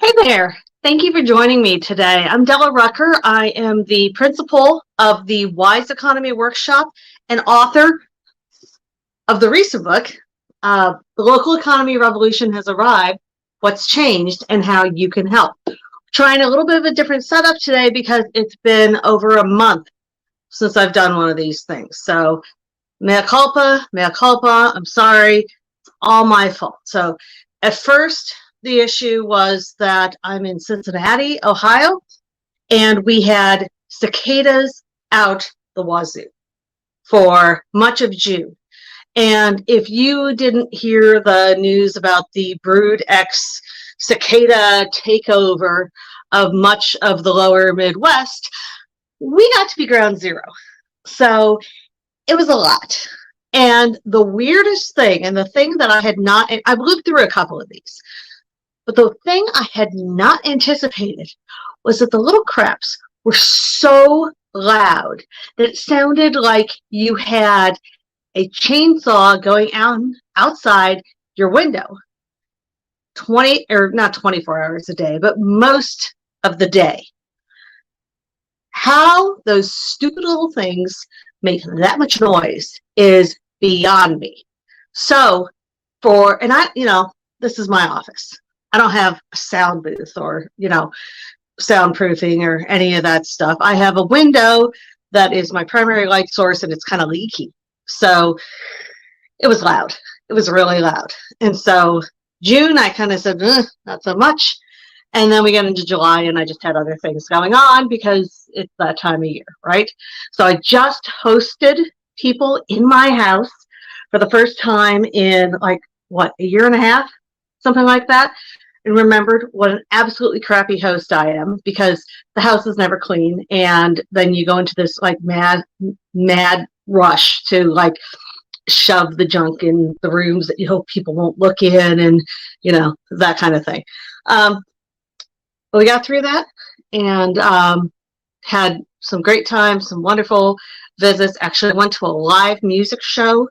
Hey there. Thank you for joining me today. I'm Della Rucker. I am the principal of the Wise Economy Workshop and author of the recent book, The Local Economy Revolution Has Arrived, What's Changed and How You Can Help. Trying a little bit of a different setup today because it's been over a month since I've done one of these things. So mea culpa, I'm sorry. It's all my fault. So at first, the issue was that I'm in Cincinnati, Ohio, and we had cicadas out the wazoo for much of June. And if you didn't hear the news about the Brood X cicada takeover of much of the lower Midwest, we got to be ground zero. So it was a lot. And the weirdest thing, and the thing that I've lived through a couple of these, but the thing I had not anticipated was that the little craps were so loud that it sounded like you had a chainsaw going outside your window not 24 hours a day, but most of the day. How those stupid little things make that much noise is beyond me. So this is my office. I don't have a sound booth or, soundproofing or any of that stuff. I have a window that is my primary light source and it's kind of leaky. So it was loud. It was really loud. And so June, I kind of said, not so much. And then we get into July and I just had other things going on because it's that time of year, right? So I just hosted people in my house for the first time in a year and a half, something like that. And remembered what an absolutely crappy host I am because the house is never clean. And then you go into this mad rush to shove the junk in the rooms that you hope people won't look in and, that kind of thing. We got through that and had some great times, some wonderful visits. Actually, I went to a live music show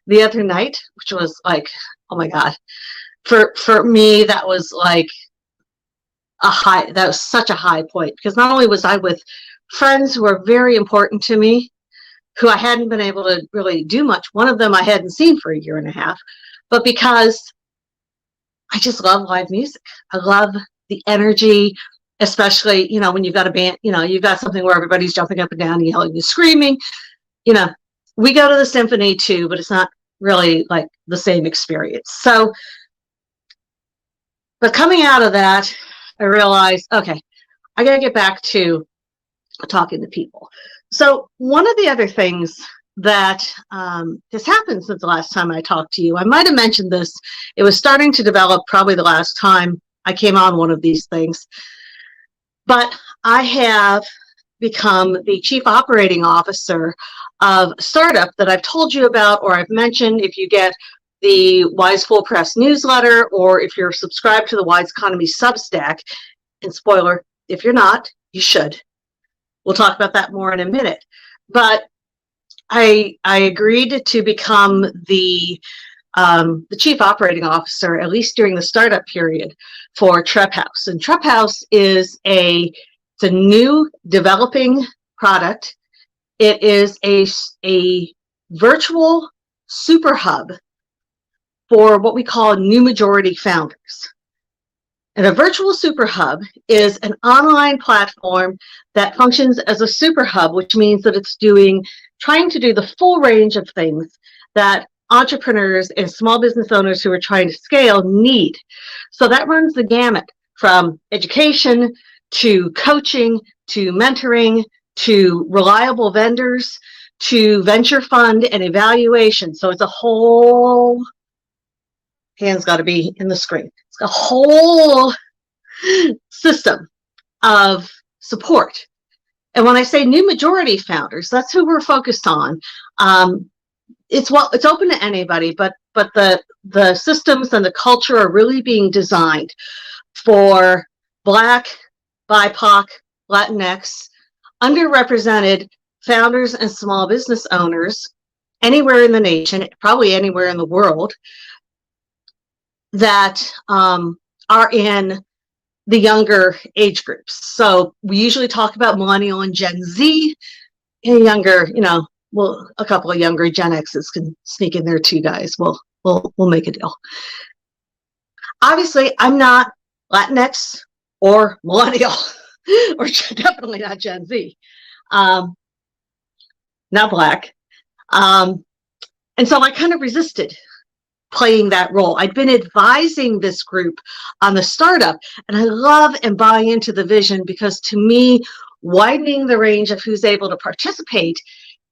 the other night, which was oh my God. For me, that was that was such a high point because not only was I with friends who are very important to me, who I hadn't been able to really do much. One of them I hadn't seen for a year and a half, but because I just love live music. I love the energy, especially, when you've got a band, you've got something where everybody's jumping up and down, yelling and screaming. We go to the symphony too, but it's not really the same experience. So, but coming out of that, I realized, okay, I got to get back to talking to people. So one of the other things that has happened since the last time I talked to you, I might have mentioned this. It was starting to develop probably the last time I came on one of these things. But I have become the chief operating officer of a startup that I've told you about or I've mentioned. If you get the Wise Fool Press newsletter or if you're subscribed to the Wise Economy Substack, and spoiler, if you're not, you should. We'll talk about that more in a minute. But I agreed to become the chief operating officer, at least during the startup period, for Trep House. And Trep House is it's a new developing product. It is a virtual super hub for what we call new majority founders. And a virtual super hub is an online platform that functions as a super hub, which means that it's trying to do the full range of things that entrepreneurs and small business owners who are trying to scale need. So that runs the gamut from education to coaching to mentoring to reliable vendors to venture fund and evaluation. So it's a whole, hands got to be in the screen. It's a whole system of support. And when I say new majority founders, that's who we're focused on. It's open to anybody, but the systems and the culture are really being designed for Black, BIPOC, Latinx, underrepresented founders and small business owners anywhere in the nation, probably anywhere in the world, that are in the younger age groups. So we usually talk about millennial and Gen Z, and younger, well, a couple of younger Gen X's can sneak in there too, guys. We'll make a deal. Obviously, I'm not Latinx or millennial, or definitely not Gen Z. Not Black. And so I kind of resisted playing that role. I'd been advising this group on the startup, and I love and buy into the vision, because to me, widening the range of who's able to participate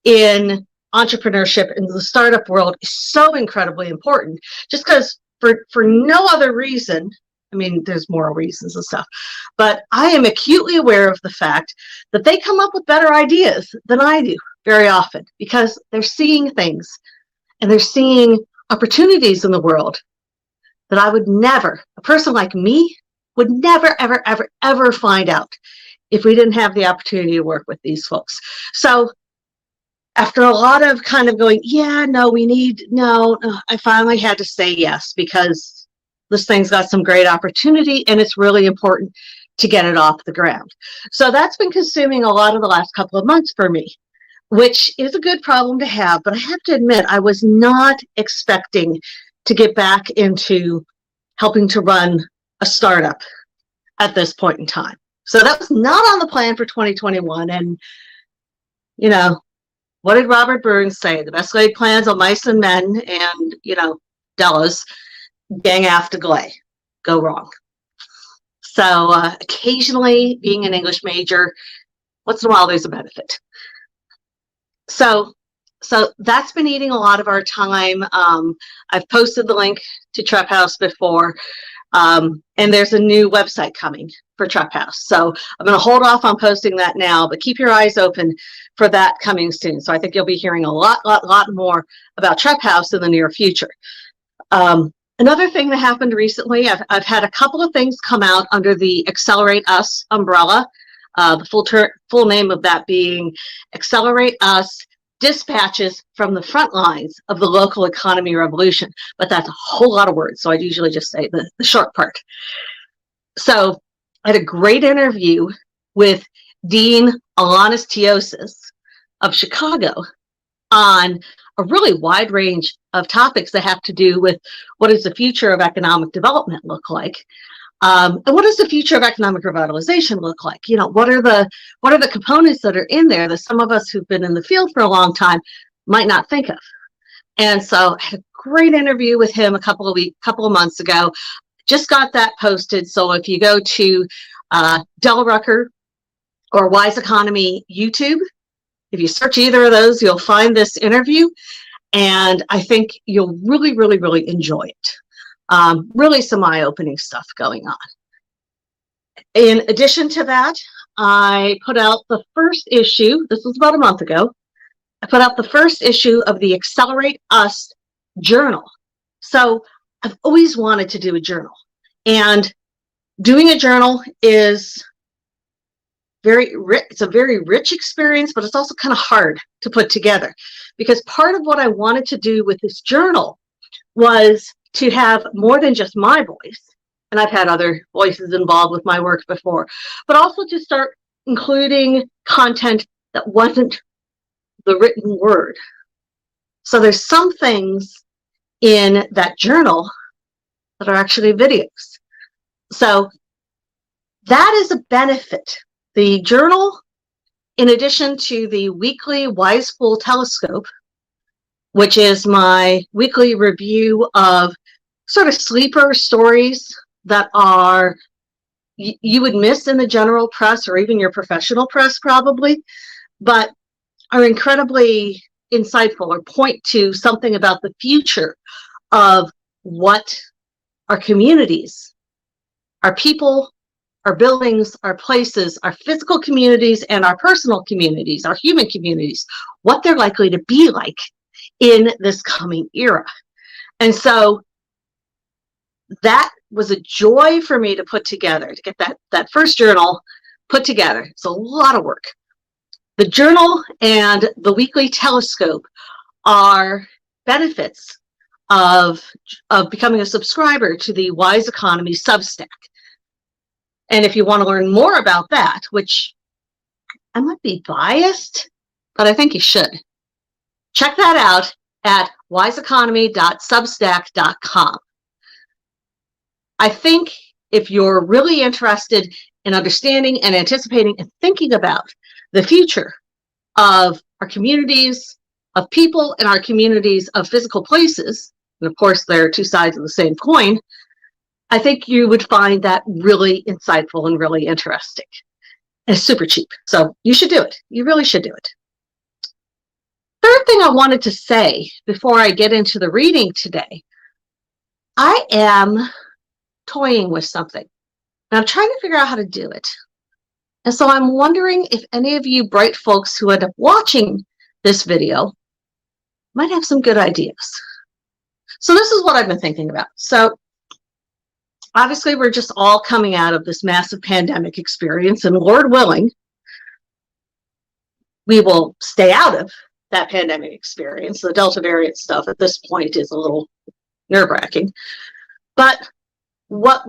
in entrepreneurship in the startup world is so incredibly important. Just because for no other reason, I mean, there's moral reasons and stuff, but I am acutely aware of the fact that they come up with better ideas than I do very often, because they're seeing things and they're seeing opportunities in the world that I would never, a person like me, would never, ever, ever, ever find out if we didn't have the opportunity to work with these folks. So after a lot of kind of going, yeah, no, I finally had to say yes, because this thing's got some great opportunity and it's really important to get it off the ground. So that's been consuming a lot of the last couple of months for me, which is a good problem to have. But I have to admit, I was not expecting to get back into helping to run a startup at this point in time. So that was not on the plan for 2021. And, what did Robert Burns say? The best laid plans on mice and men and, Della's gang after glay go wrong. So occasionally being an English major, once in a while there's a benefit. So that's been eating a lot of our time. I've posted the link to Trap House before, and there's a new website coming for Trap House. So I'm going to hold off on posting that now, but keep your eyes open for that coming soon. So I think you'll be hearing a lot more about Trap House in the near future. Another thing that happened recently, I've had a couple of things come out under the Accelerate Us umbrella. The full name of that being Accelerate Us Dispatches from the Front Lines of the Local Economy Revolution. But that's a whole lot of words, so I'd usually just say the short part. So I had a great interview with Dean Alanistiosis of Chicago on a really wide range of topics that have to do with what does the future of economic development look like, and what does the future of economic revitalization look like? What are the components that are in there that some of us who've been in the field for a long time might not think of? And so I had a great interview with him a couple of months ago. Just got that posted. So if you go to Del Rucker or Wise Economy YouTube, if you search either of those, you'll find this interview, and I think you'll really, really, really enjoy it. Really some eye-opening stuff going on. In addition to that, I put out the first issue, this was about a month ago, I put out the first issue of the Accelerate Us journal. So I've always wanted to do a journal, and doing a journal is it's a very rich experience, but it's also kind of hard to put together, because part of what I wanted to do with this journal was to have more than just my voice, and I've had other voices involved with my work before, but also to start including content that wasn't the written word. So there's some things in that journal that are actually videos. So that is a benefit. The journal, in addition to the weekly Wise Fool Telescope, which is my weekly review of sort of sleeper stories that are you would miss in the general press or even your professional press probably, but are incredibly insightful or point to something about the future of what our communities, our people, our buildings, our places, our physical communities, and our personal communities, our human communities, what they're likely to be like in this coming era. And so that was a joy for me to put together, to get that first journal put together. It's a lot of work. The journal and the weekly telescope are benefits of becoming a subscriber to the Wise Economy Substack. And if you want to learn more about that, which I might be biased, but I think you should, check that out at wiseeconomy.substack.com. I think if you're really interested in understanding and anticipating and thinking about the future of our communities, of people in our communities, of physical places, and of course there are two sides of the same coin, I think you would find that really insightful and really interesting. And it's super cheap, so you should do it. You really should do it. Third thing I wanted to say before I get into the reading today, I am toying with something, and I'm trying to figure out how to do it. And so I'm wondering if any of you bright folks who end up watching this video might have some good ideas. So this is what I've been thinking about. So obviously we're just all coming out of this massive pandemic experience, and Lord willing, we will stay out of that pandemic experience. The Delta variant stuff at this point is a little nerve-wracking. But what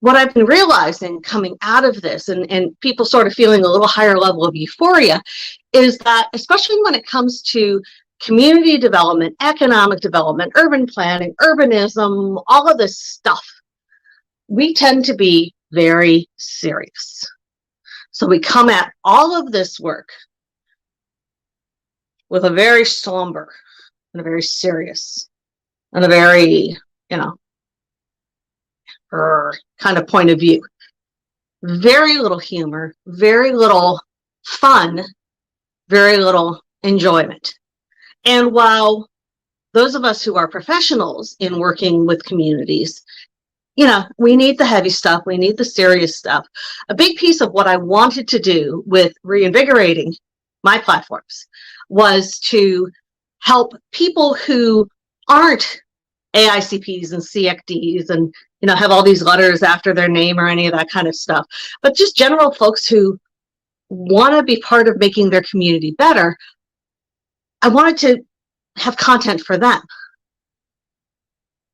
I've been realizing coming out of this, and people sort of feeling a little higher level of euphoria, is that especially when it comes to community development, economic development, urban planning, urbanism, all of this stuff, we tend to be very serious. So we come at all of this work with a very somber and a very serious and a very, kind of point of view. Very little humor, very little fun, very little enjoyment. And while those of us who are professionals in working with communities, we need the heavy stuff, we need the serious stuff. A big piece of what I wanted to do with reinvigorating my platforms was to help people who aren't AICPs and CXDs and have all these letters after their name or any of that kind of stuff, but just general folks who want to be part of making their community better. I wanted to have content for them.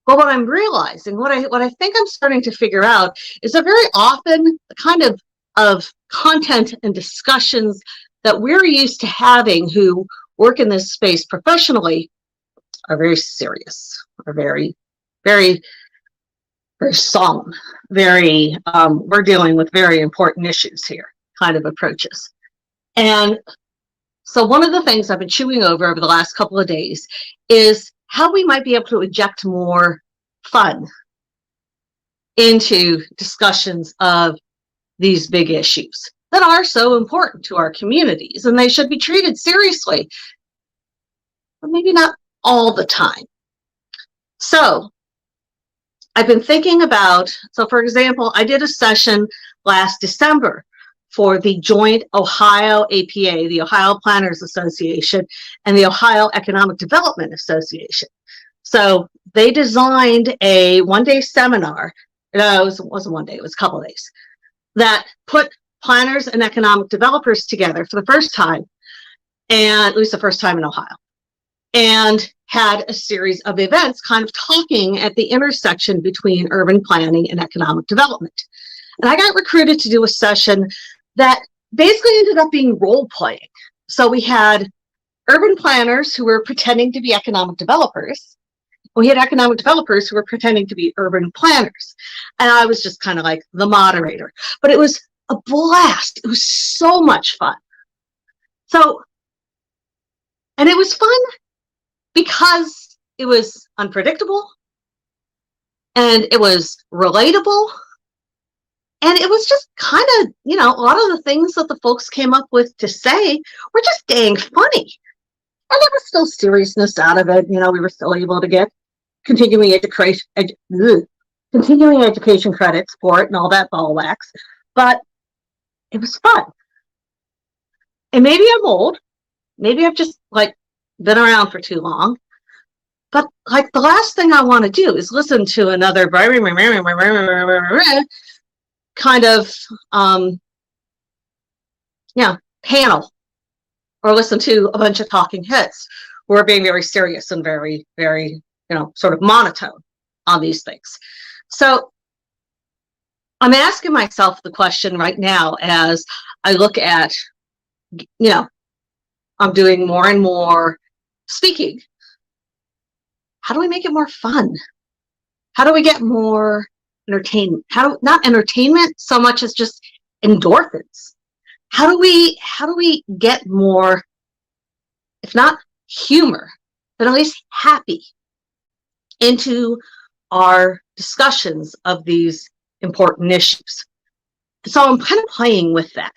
But what I'm realizing, what I think I'm starting to figure out, is that very often the kind of content and discussions that we're used to having who work in this space professionally are very serious, are very, very, very solemn, very, we're dealing with very important issues here kind of approaches. And so one of the things I've been chewing over the last couple of days is how we might be able to inject more fun into discussions of these big issues that are so important to our communities, and they should be treated seriously, but maybe not all the time. So I've been thinking about, for example, I did a session last December for the joint Ohio APA, the Ohio Planners Association, and the Ohio Economic Development Association. So they designed a one-day seminar. No, it wasn't one day, it was a couple of days, that put planners and economic developers together for the first time, and at least the first time in Ohio, and had a series of events kind of talking at the intersection between urban planning and economic development. And I got recruited to do a session that basically ended up being role playing. So we had urban planners who were pretending to be economic developers. We had economic developers who were pretending to be urban planners. And I was just kind of like the moderator. But it was a blast. It was so much fun. And it was fun because it was unpredictable and it was relatable. And it was just kind of, a lot of the things that the folks came up with to say were just dang funny. And there was still seriousness out of it. We were still able to get continuing education credits for it and all that ball wax. But it was fun. And maybe I'm old. Maybe I've just been around for too long. But the last thing I want to do is listen to another kind of panel, or listen to a bunch of talking heads who are being very serious and very, very, sort of monotone on these things. So I'm asking myself the question right now as I look at, I'm doing more and more speaking. How do we make it more fun? How do we get more entertainment? Not entertainment so much as just endorphins? How do we get more, if not humor, but at least happy into our discussions of these important issues? So I'm kind of playing with that.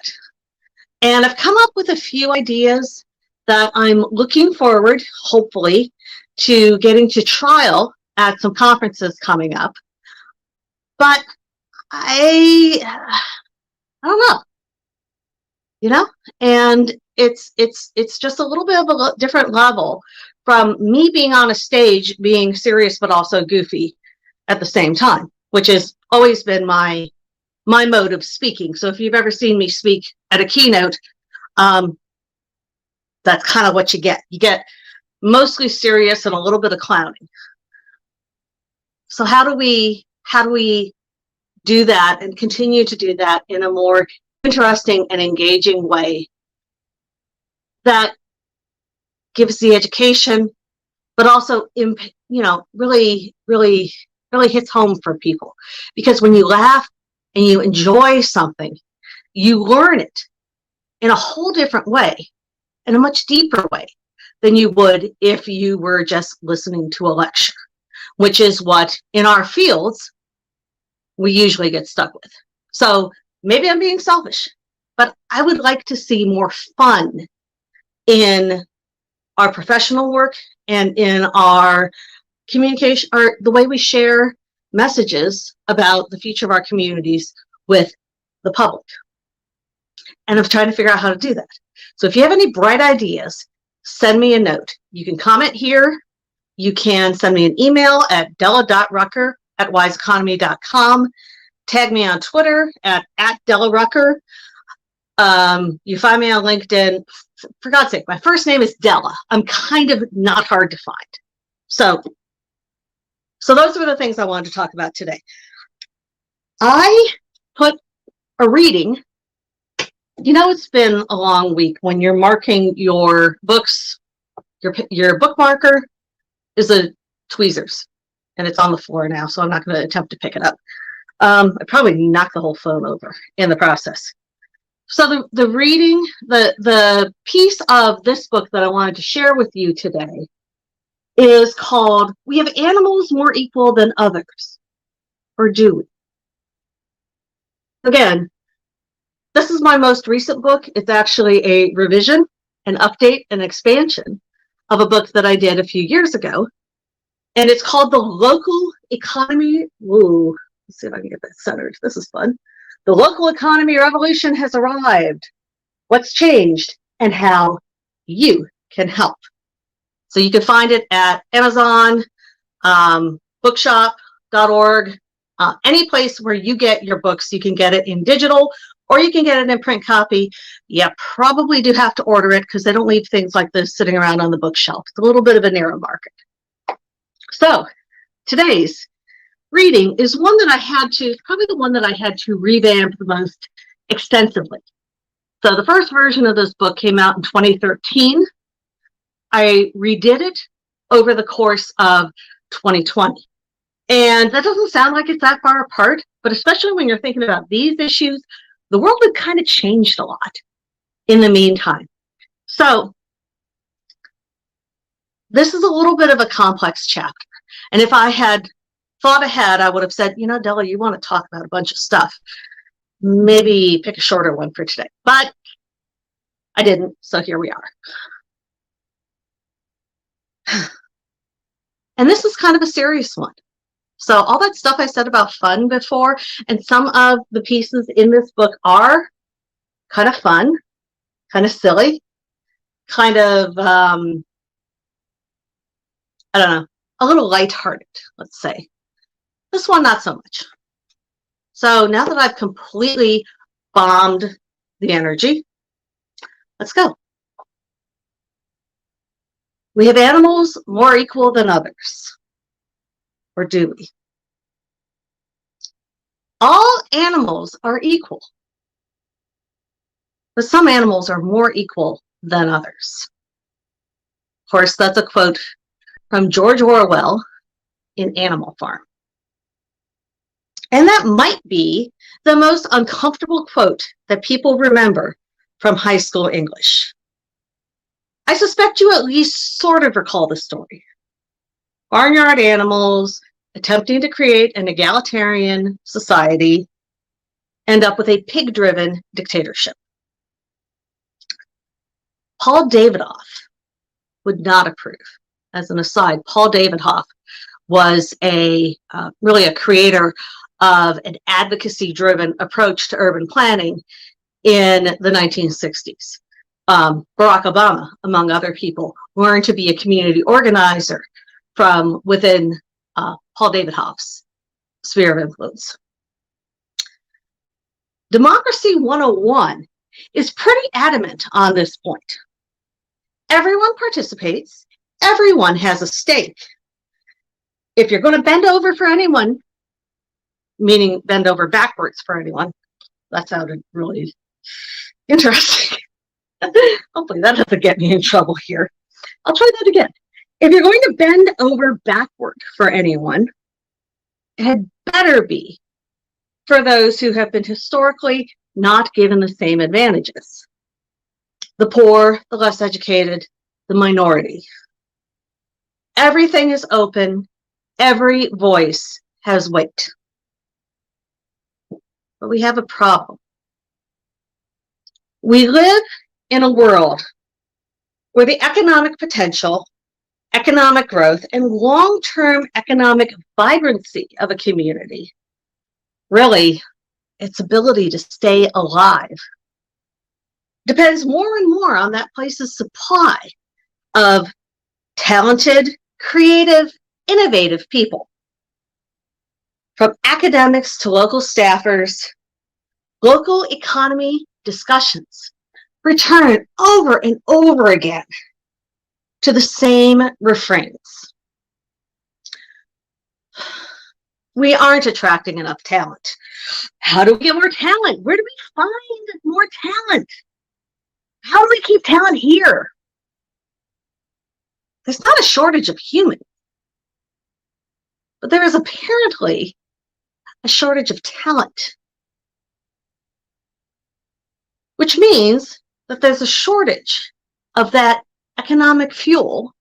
And I've come up with a few ideas that I'm looking forward, hopefully, to getting to trial at some conferences coming up. But I don't know, and it's just a little bit of a different level from me being on a stage, being serious but also goofy at the same time, which has always been my mode of speaking. So if you've ever seen me speak at a keynote, that's kind of what you get. You get mostly serious and a little bit of clowning. So how do we do that and continue to do that in a more interesting and engaging way that gives the education, but also really hits home for people? Because when you laugh and you enjoy something, you learn it in a whole different way, in a much deeper way than you would if you were just listening to a lecture, which is what in our fields we usually get stuck with. So maybe I'm being selfish, but I would like to see more fun in our professional work and in our communication, or the way we share messages about the future of our communities with the public. And I'm trying to figure out how to do that. So if you have any bright ideas, send me a note. You can comment here. You can send me an email at della.rucker@wiseeconomy.com. Tag me on Twitter at @DellaRucker. You find me on LinkedIn. For God's sake, my first name is Della. I'm kind of not hard to find. So those were the things I wanted to talk about today. I put a reading. It's been a long week when you're marking your books. Your bookmarker is a tweezers, and it's on the floor now, so I'm not going to attempt to pick it up. I probably knocked the whole phone over in the process. So the reading, the piece of this book that I wanted to share with you today is called "We Have Animals More Equal Than Others, or Do We?" Again, this is my most recent book. It's actually a revision, an update, an expansion of a book that I did a few years ago. And it's called The Local Economy. Ooh, let's see if I can get that centered. This is fun. The Local Economy Revolution Has Arrived. What's changed and how you can help. So you can find it at Amazon, bookshop.org, any place where you get your books. You can get it in digital or you can get it in print copy. You probably do have to order it because they don't leave things like this sitting around on the bookshelf. It's a little bit of a narrow market. So today's reading is one that probably the one that I had to revamp the most extensively. So the first version of this book came out in 2013. I redid it over the course of 2020. And that doesn't sound like it's that far apart, but especially when you're thinking about these issues, the world had kind of changed a lot in the meantime. So this is a little bit of a complex chapter. And if I had thought ahead, I would have said, Della, you want to talk about a bunch of stuff. Maybe pick a shorter one for today. But I didn't, so here we are. And this is kind of a serious one. So all that stuff I said about fun before, and some of the pieces in this book are kind of fun, kind of silly, kind of, I don't know, a little lighthearted, let's say. This one, not so much. So now that I've completely bombed the energy, let's go. We have animals more equal than others, or do we? All animals are equal, but some animals are more equal than others. Of course, that's a quote from George Orwell in Animal Farm. And that might be the most uncomfortable quote that people remember from high school English. I suspect you at least sort of recall the story. Barnyard animals attempting to create an egalitarian society end up with a pig-driven dictatorship. Paul Davidoff would not approve. As an aside, Paul Davidoff was really a creator of an advocacy-driven approach to urban planning in the 1960s. Barack Obama, among other people, learned to be a community organizer from within Paul Davidoff's sphere of influence. Democracy 101 is pretty adamant on this point. Everyone participates. Everyone has a stake. If you're going to bend over for anyone, meaning bend over backwards for anyone, that sounded really interesting. Hopefully that doesn't get me in trouble here. I'll try that again. If you're going to bend over backward for anyone, it had better be for those who have been historically not given the same advantages. The poor, the less educated, the minority. Everything is open. Every voice has weight. But we have a problem. We live in a world where the economic potential, economic growth, and long-term economic vibrancy of a community, really, its ability to stay alive, depends more and more on that place's supply of talented, creative, innovative people. From academics to local staffers, local economy discussions return over and over again to the same refrains. We aren't attracting enough talent. How do we get more talent? Where do we find more talent? How do we keep talent here? There's not a shortage of humans, but there is apparently a shortage of talent, which means that there's a shortage of that economic fuel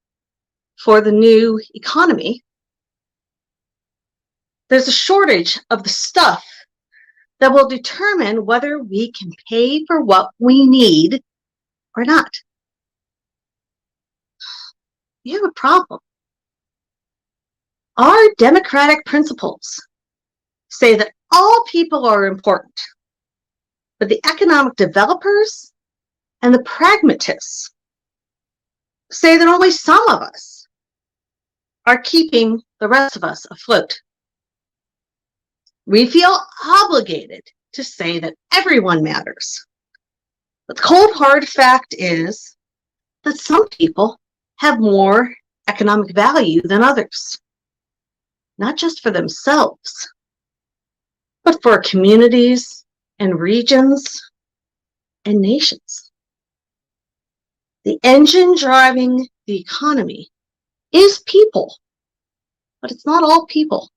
for the new economy. There's a shortage of the stuff that will determine whether we can pay for what we need or not. We have a problem. Our democratic principles say that all people are important, but the economic developers and the pragmatists say that only some of us are keeping the rest of us afloat. We feel obligated to say that everyone matters. But the cold hard fact is that some people have more economic value than others, not just for themselves, but for communities and regions and nations. The engine driving the economy is people, but it's not all people.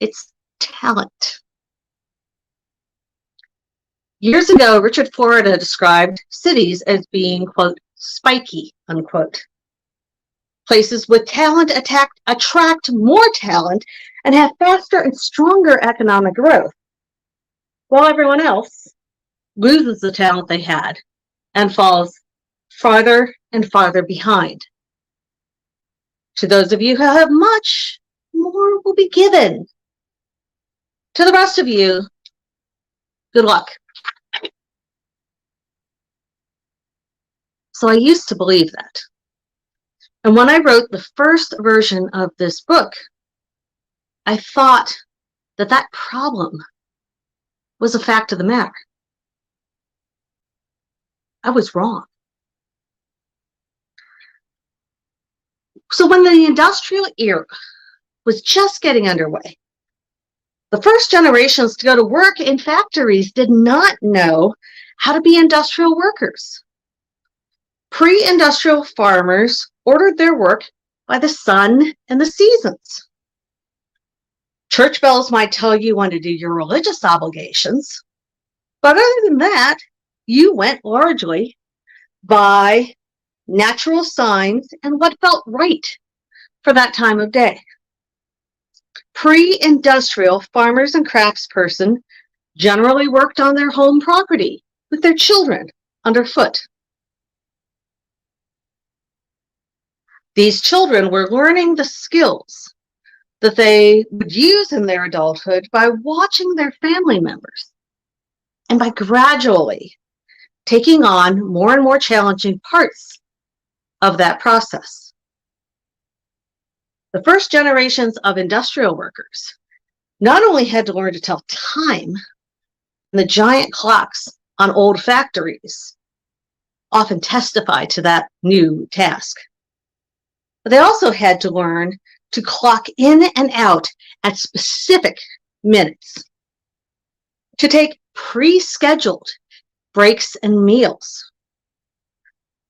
It's talent. Years ago, Richard Florida described cities as being, quote, spiky, unquote. Places with talent attract more talent and have faster and stronger economic growth, while everyone else loses the talent they had and falls farther and farther behind. To those of you who have much, more will be given. To the rest of you, good luck. So I used to believe that. And when I wrote the first version of this book, I thought that that problem was a fact of the matter. I was wrong. So when the industrial era was just getting underway, The first generations to go to work in factories did not know how to be industrial workers. Pre-industrial farmers ordered their work by the sun and the seasons. Church bells might tell you when to do your religious obligations, but other than that, you went largely by natural signs and what felt right for that time of day. Pre-industrial farmers and craftsperson generally worked on their home property with their children underfoot. These children were learning the skills that they would use in their adulthood by watching their family members and by gradually taking on more and more challenging parts of that process. The first generations of industrial workers not only had to learn to tell time, and the giant clocks on old factories often testify to that new task, but they also had to learn to clock in and out at specific minutes, to take pre-scheduled breaks and meals,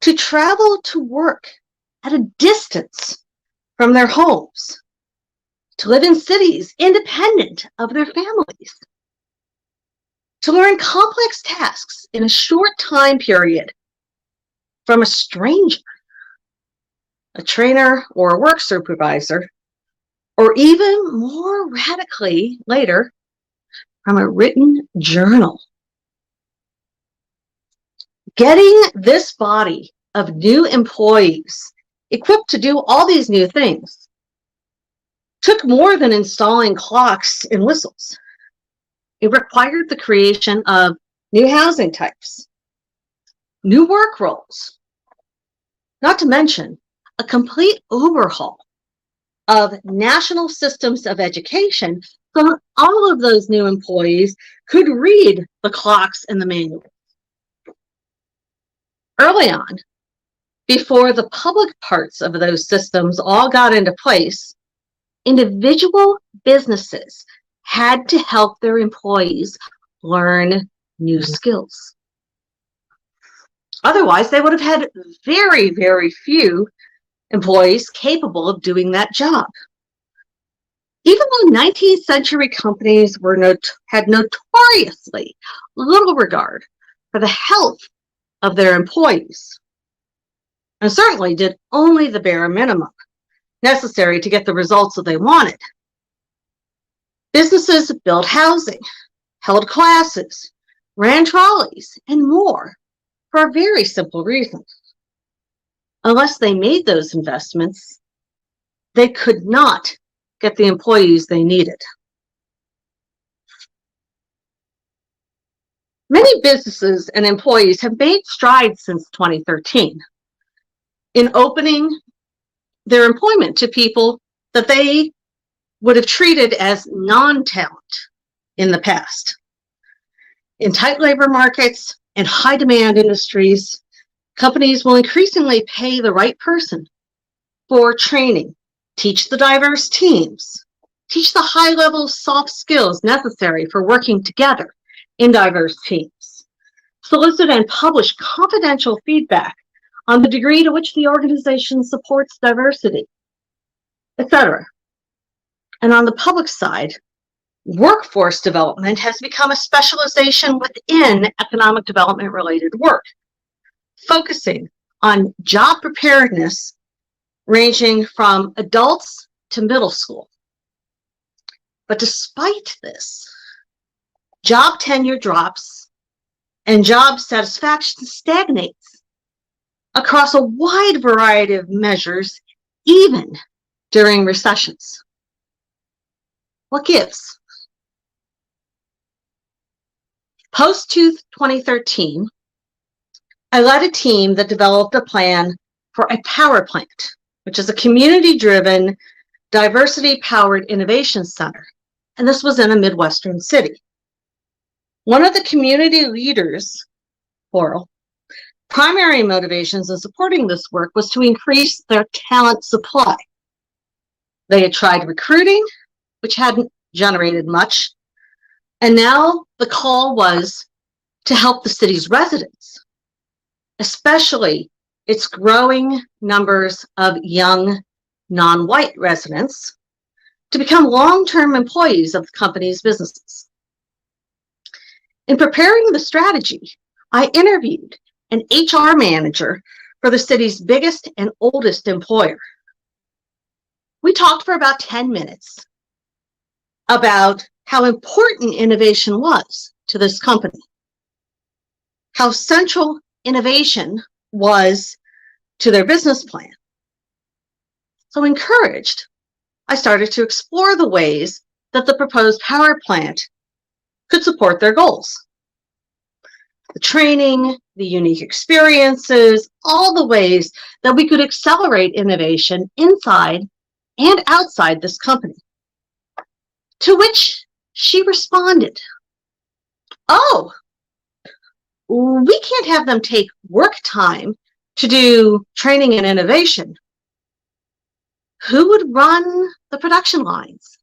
to travel to work at a distance from their homes, to live in cities independent of their families, to learn complex tasks in a short time period from a stranger, a trainer or a work supervisor, or even more radically later, from a written journal. Getting this body of new employees equipped to do all these new things took more than installing clocks and whistles. It required the creation of new housing types, new work roles, not to mention a complete overhaul of national systems of education so that all of those new employees could read the clocks and the manuals. Early on, before the public parts of those systems all got into place, individual businesses had to help their employees learn new skills. Otherwise, they would have had very, very few employees capable of doing that job. Even though 19th century companies had notoriously little regard for the health of their employees, and certainly did only the bare minimum necessary to get the results that they wanted, businesses built housing, held classes, ran trolleys, and more for a very simple reason. Unless they made those investments, they could not get the employees they needed. Many businesses and employees have made strides since 2013 in opening their employment to people that they would have treated as non-talent in the past. In tight labor markets and high demand industries, companies will increasingly pay the right person for training, teach the diverse teams, teach the high-level soft skills necessary for working together in diverse teams, solicit and publish confidential feedback on the degree to which the organization supports diversity, etc. And on the public side, workforce development has become a specialization within economic development-related work, focusing on job preparedness ranging from adults to middle school. But despite this, job tenure drops and job satisfaction stagnates across a wide variety of measures, even during recessions. What gives? Post-2013, I led a team that developed a plan for a power plant, which is a community-driven, diversity-powered innovation center. And this was in a Midwestern city. One of the community leaders, plural, primary motivations in supporting this work was to increase their talent supply. They had tried recruiting, which hadn't generated much, And now the call was to help the city's residents, especially its growing numbers of young, non-white residents, to become long-term employees of the company's businesses. In preparing the strategy, I interviewed an HR manager for the city's biggest and oldest employer. We talked for about 10 minutes about how important innovation was to this company, how central innovation was to their business plan. So encouraged, I started to explore the ways that the proposed power plant could support their goals. The training, the unique experiences, all the ways that we could accelerate innovation inside and outside this company. To which she responded, "Oh, we can't have them take work time to do training and innovation. Who would run the production lines?"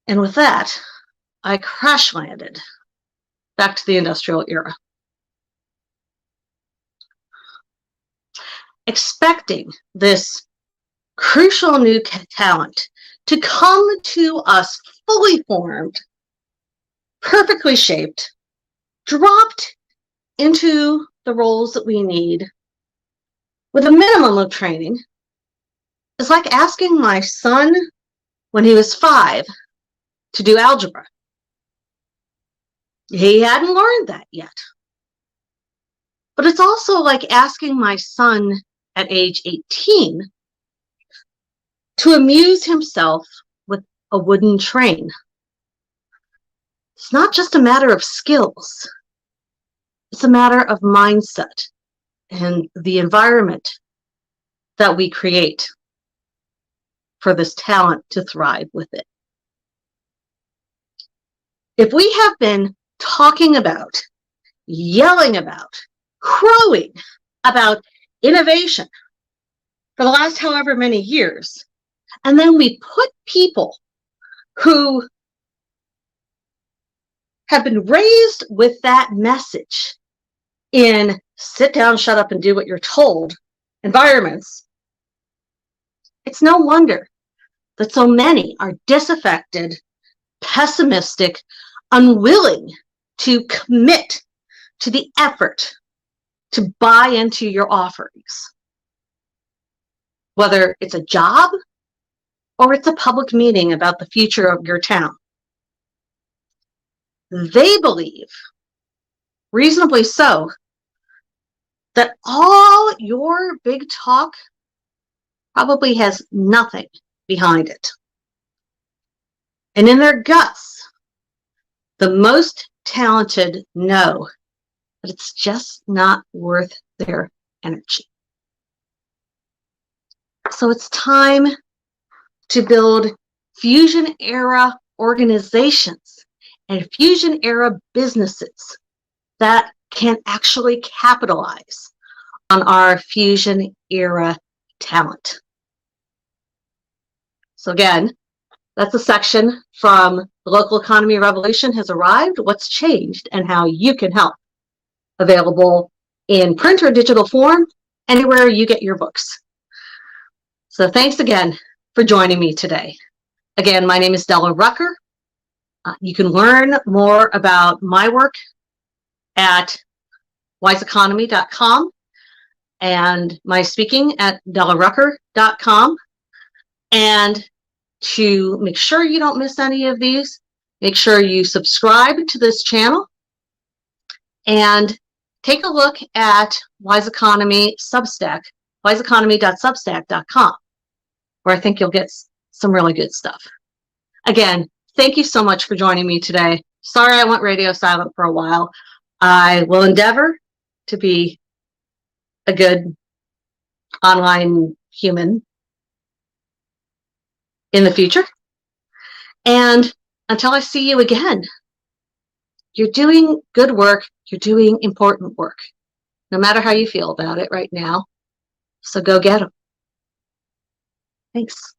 And with that, I crash landed back to the industrial era. Expecting this crucial new talent to come to us fully formed, perfectly shaped, dropped into the roles that we need with a minimum of training is like asking my son when he was 5 to do algebra. He hadn't learned that yet. But it's also like asking my son at age 18 to amuse himself with a wooden train. It's not just a matter of skills. It's a matter of mindset and the environment that we create for this talent to thrive with it. If we have been talking about, yelling about, crowing about innovation for the last however many years, and then we put people who have been raised with that message in sit down, shut up, and do what you're told environments, it's no wonder that so many are disaffected, pessimistic, unwilling to commit to the effort to buy into your offerings. Whether it's a job or it's a public meeting about the future of your town. They believe, reasonably so, that all your big talk probably has nothing behind it. And in their guts, the most talented know that it's just not worth their energy. So it's time to build fusion-era organizations and fusion-era businesses that can actually capitalize on our fusion-era talent. So again, that's a section from The Local Economy Revolution Has Arrived, What's Changed, and How You Can Help. Available in print or digital form, anywhere you get your books. So thanks again for joining me today. Again, my name is Della Rucker. You can learn more about my work at wiseeconomy.com and my speaking at dellarucker.com. And to make sure you don't miss any of these, make sure you subscribe to this channel and take a look at Wise Economy Substack, wiseeconomy.substack.com, where I think you'll get some really good stuff. Again, thank you so much for joining me today. Sorry I went radio silent for a while. I will endeavor to be a good online human in the future. And until I see you again, you're doing good work. You're doing important work, no matter how you feel about it right now. So go get them. Thanks.